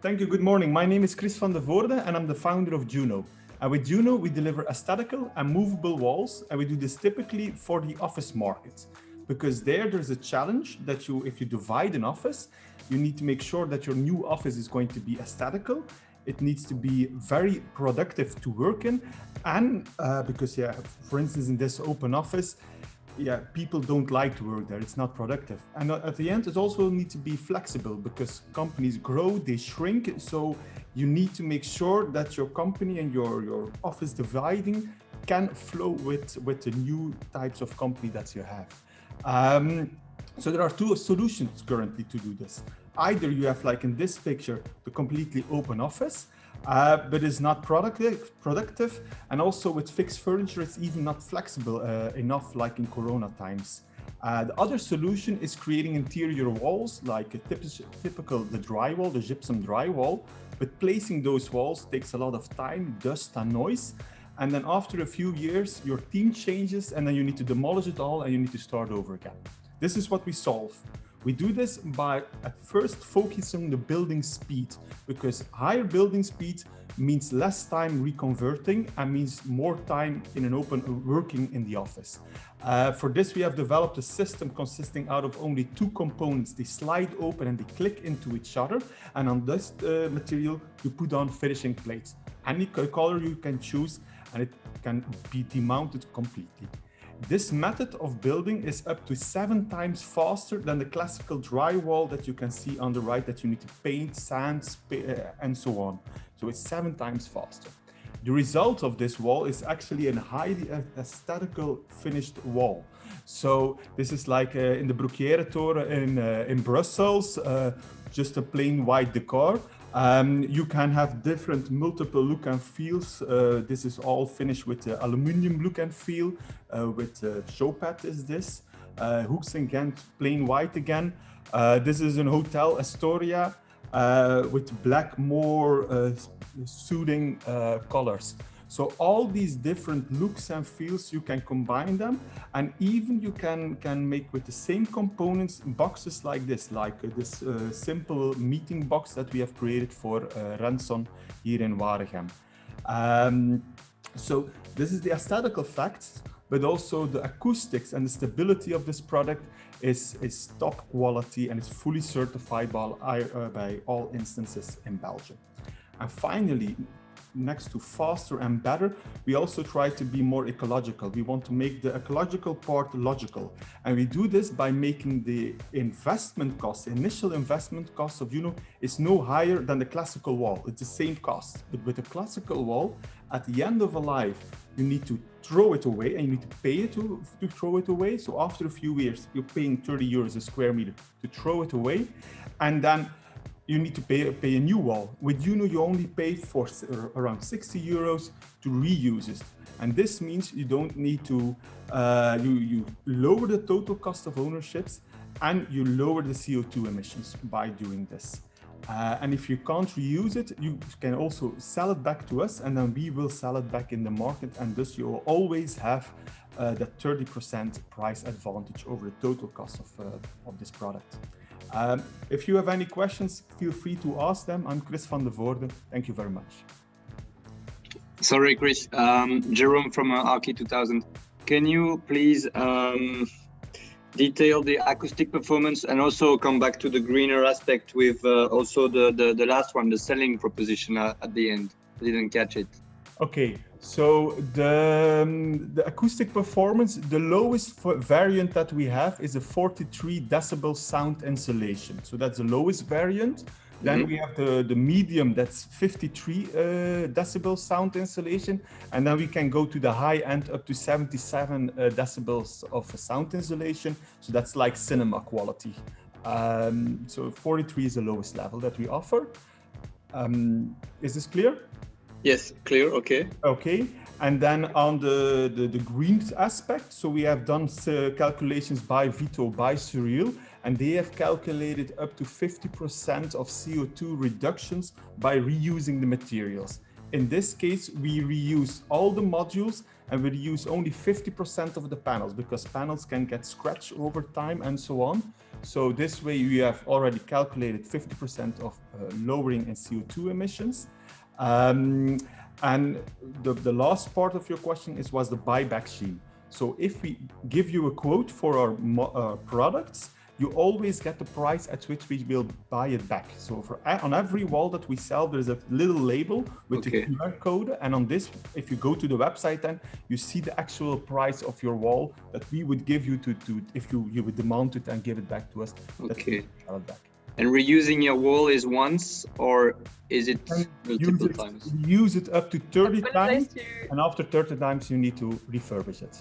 Thank you. Good morning. My name is Chris van der Voorde and I'm the founder of Juunoo. And with Juunoo, we deliver aesthetical and movable walls, and we do this typically for the office market. Because there's a challenge that if you divide an office, you need to make sure that your new office is going to be aesthetical. It needs to be very productive to work in. And because, for instance, in this open office, people don't like to work there. It's not productive. And at the end, it also needs to be flexible because companies grow, they shrink. So you need to make sure that your company and your office dividing can flow with the new types of company that you have. So there are two solutions currently to do this. Either you have, like in this picture, the completely open office, but it's not productive, and also with fixed furniture, it's even not flexible enough, like in Corona times. The other solution is creating interior walls, like a typical the drywall, the gypsum drywall, but placing those walls takes a lot of time, dust and noise. And then after a few years, your team changes and then you need to demolish it all and you need to start over again. This is what we solve. We do this by at first focusing on the building speed, because higher building speed means less time reconverting and means more time in an open working in the office. For this, we have developed a system consisting out of only two components. They slide open and they click into each other. And on this material, you put on finishing plates. Any color you can choose, and it can be demounted completely. This method of building is up to 7 times faster than the classical drywall that you can see on the right, that you need to paint, sand, and so on. So it's 7 times faster. The result of this wall is actually a highly aesthetical finished wall. So this is like in the Brugheire Toren in Brussels, just a plain white decor. You can have different multiple look and feels. This is all finished with the aluminium look and feel, with show pad is this. Hooks again, plain white again. This is an Hotel Astoria with black, more soothing colors. So all these different looks and feels, you can combine them, and even you can make with the same components boxes like this simple meeting box that we have created for Renson here in Waregem. So this is the aesthetical facts, but also the acoustics and the stability of this product is top quality and is fully certified by all instances in Belgium. And finally, next to faster and better, we also try to be more ecological. We want to make the ecological part logical. And we do this by making the investment cost, initial investment cost of Juunoo is no higher than the classical wall. It's the same cost. But with a classical wall, at the end of a life, you need to throw it away and you need to pay it to throw it away. So after a few years, you're paying 30 euros a square meter to throw it away. And then you need to pay a new wall. With Juunoo, you only pay for around 60 euros to reuse it. And this means you don't need to, you lower the total cost of ownerships and you lower the CO2 emissions by doing this. And if you can't reuse it, you can also sell it back to us and then we will sell it back in the market. And thus you will always have that 30% price advantage over the total cost of this product. If you have any questions, feel free to ask them. I'm Chris van der Voorde. Thank you very much. Sorry, Chris. Jerome from Archi 2000. Can you please detail the acoustic performance and also come back to the greener aspect with also the last one, the selling proposition at the end? I didn't catch it. Okay, so the acoustic performance, the lowest variant that we have is a 43 decibel sound insulation. So that's the lowest variant. Then we have the medium, that's 53 decibel sound insulation. And then we can go to the high end up to 77 decibels of sound insulation. So that's like cinema quality. So 43 is the lowest level that we offer. Is this clear? Yes, clear, okay. Okay, and then on the green aspect, so we have done calculations by Vito, by Surreal, and they have calculated up to 50% of CO2 reductions by reusing the materials. In this case, we reuse all the modules and we reuse only 50% of the panels because panels can get scratched over time and so on. So this way you have already calculated 50% of lowering in CO2 emissions. And the last part of your question was the buyback scheme. So if we give you a quote for our products, you always get the price at which we will buy it back. So on every wall that we sell, there's a little label with the QR code. And on this, if you go to the website, then you see the actual price of your wall that we would give you to if you would demount it and give it back to us. Okay. Sell it back. And reusing your wall is once, or is it multiple times? Use it up to 30 times, and after 30 times, you need to refurbish it.